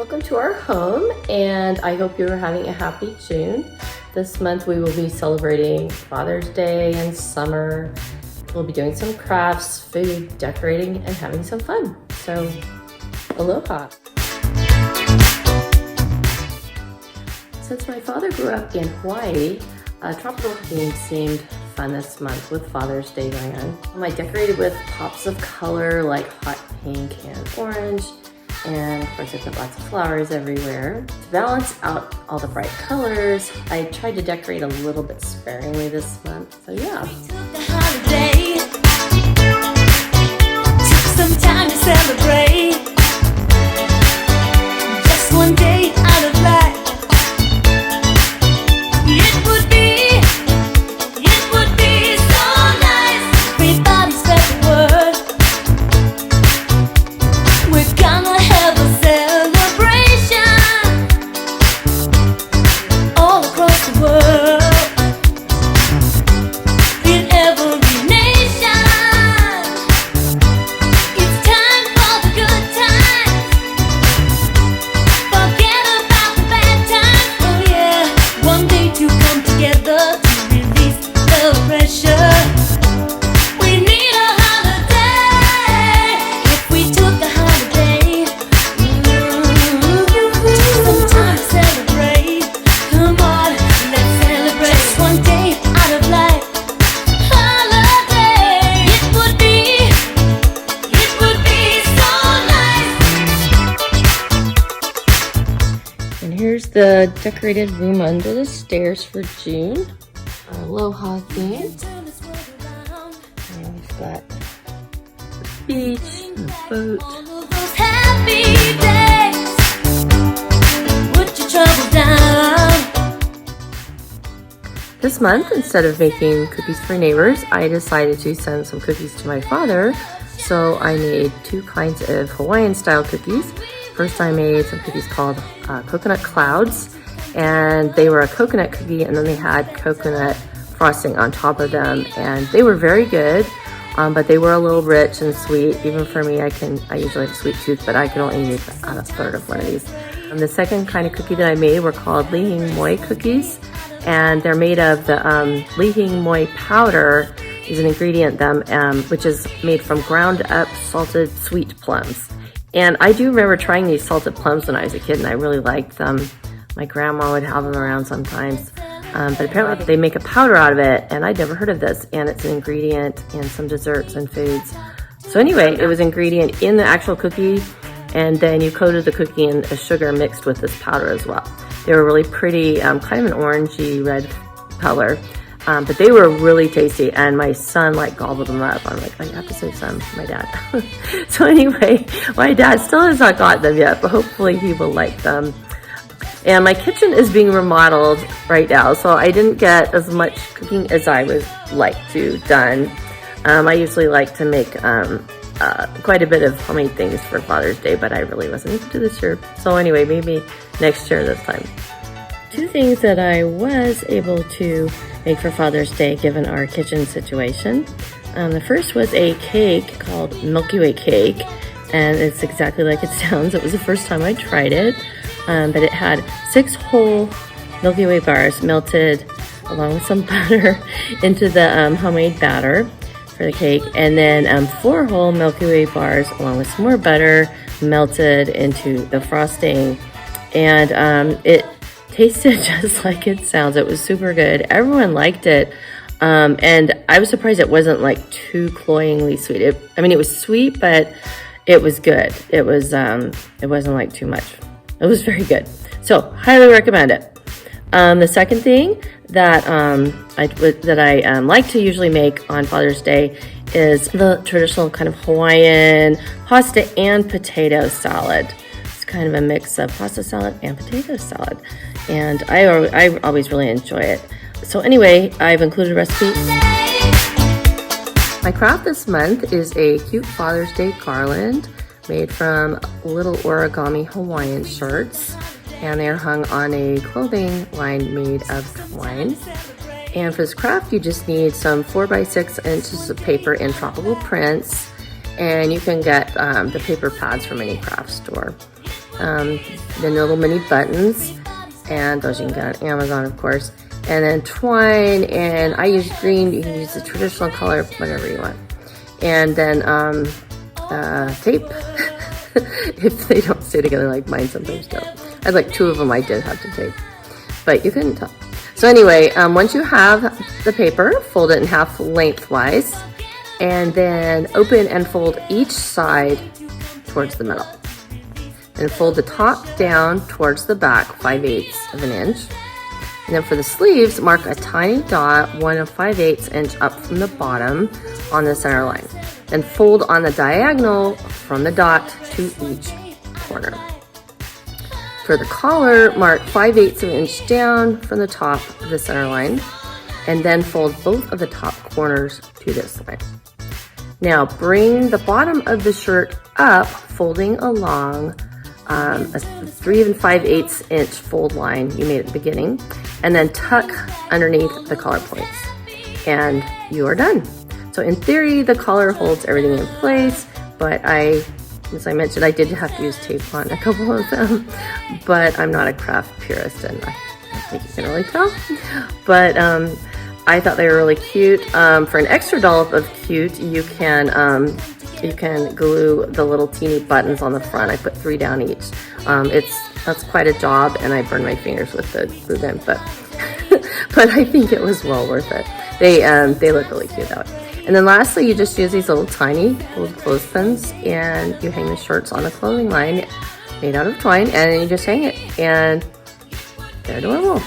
Welcome to our home, and I hope you're having a happy June. This month we will be celebrating Father's Day and summer. We'll be doing some crafts, food, decorating, and having some fun. So, aloha. Since my father grew up in Hawaii, tropical theme seemed fun this month with Father's Day going on. I decorated with pops of color like hot pink and orange, and of course I put lots of flowers everywhere. To balance out all the bright colors, I tried to decorate a little bit sparingly this month, so yeah. We took a holiday, took some time to celebrate, just one day out of life. Here's the decorated room under the stairs for June. Our aloha theme. And we've got the beach and the boat. This month, instead of making cookies for neighbors, I decided to send some cookies to my father. So I made two kinds of Hawaiian style cookies. First, I made some cookies called coconut clouds, and they were a coconut cookie, and then they had coconut frosting on top of them, and they were very good, but they were a little rich and sweet. Even for me, I usually have a sweet tooth, but I can only eat a third of one of these. And the second kind of cookie that I made were called lihing moi cookies, and they're made of the lihing moi powder is an ingredient which is made from ground up salted sweet plums. And I do remember trying these salted plums when I was a kid, and I really liked them. My grandma would have them around sometimes. But apparently they make a powder out of it, and I'd never heard of this, and it's an ingredient in some desserts and foods. So anyway, it was an ingredient in the actual cookie, and then you coated the cookie in a sugar mixed with this powder as well. They were really pretty, kind of an orangey red color. But they were really tasty, and my son gobbled them up. I'm like, I have to save some for my dad. So anyway, my dad still has not got them yet, but hopefully he will like them. And my kitchen is being remodeled right now, so I didn't get as much cooking as I would like to done. I usually like to make quite a bit of homemade things for Father's Day, but I really wasn't able to this year. So anyway, maybe next year this time. Two things that I was able to make for Father's Day given our kitchen situation. The first was a cake called Milky Way cake, and it's exactly like it sounds. It was the first time I tried it, but it had 6 whole Milky Way bars melted along with some butter into the homemade batter for the cake, and then 4 whole Milky Way bars along with some more butter melted into the frosting, and it tasted just like it sounds. It was super good. Everyone liked it. And I was surprised it wasn't too cloyingly sweet. It was sweet, but it was good. It wasn't too much. It was very good. So highly recommend it. The second thing that I like to usually make on Father's Day is the traditional kind of Hawaiian pasta and potato salad. It's kind of a mix of pasta salad and potato salad, and I always really enjoy it. So anyway, I've included a recipe. My craft this month is a cute Father's Day garland made from little origami Hawaiian shirts, and they're hung on a clothing line made of twine. And for this craft, you just need some 4x6 inches of paper in tropical prints, and you can get the paper pads from any craft store. then little mini buttons, and those you can get on Amazon, of course. And then twine, and I use green. You can use the traditional color, whatever you want. And then tape, if they don't stay together like mine sometimes don't. I had like 2 of them I did have to tape, but you couldn't tell. So anyway, once you have the paper, fold it in half lengthwise, and then open and fold each side towards the middle. And fold the top down towards the back 5/8 of an inch. And then for the sleeves, mark a tiny dot 1 5/8 inch up from the bottom on the center line. Then fold on the diagonal from the dot to each corner. For the collar, mark 5/8 of an inch down from the top of the center line, and then fold both of the top corners to this line. Now bring the bottom of the shirt up, folding along a 3 5/8 inch fold line you made at the beginning, and then tuck underneath the collar points, and you are done. So in theory, the collar holds everything in place, but as I mentioned, I did have to use tape on a couple of them, but I'm not a craft purist, and I don't think you can really tell. But I thought they were really cute. For an extra dollop of cute, you can glue the little teeny buttons on the front. I put 3 down each. That's quite a job, and I burned my fingers with the glue gun, but but I think it was well worth it. They look really cute that way. And then lastly, you just use these little tiny little clothespins, and you hang the shirts on a clothing line made out of twine, and you just hang it, and they're adorable.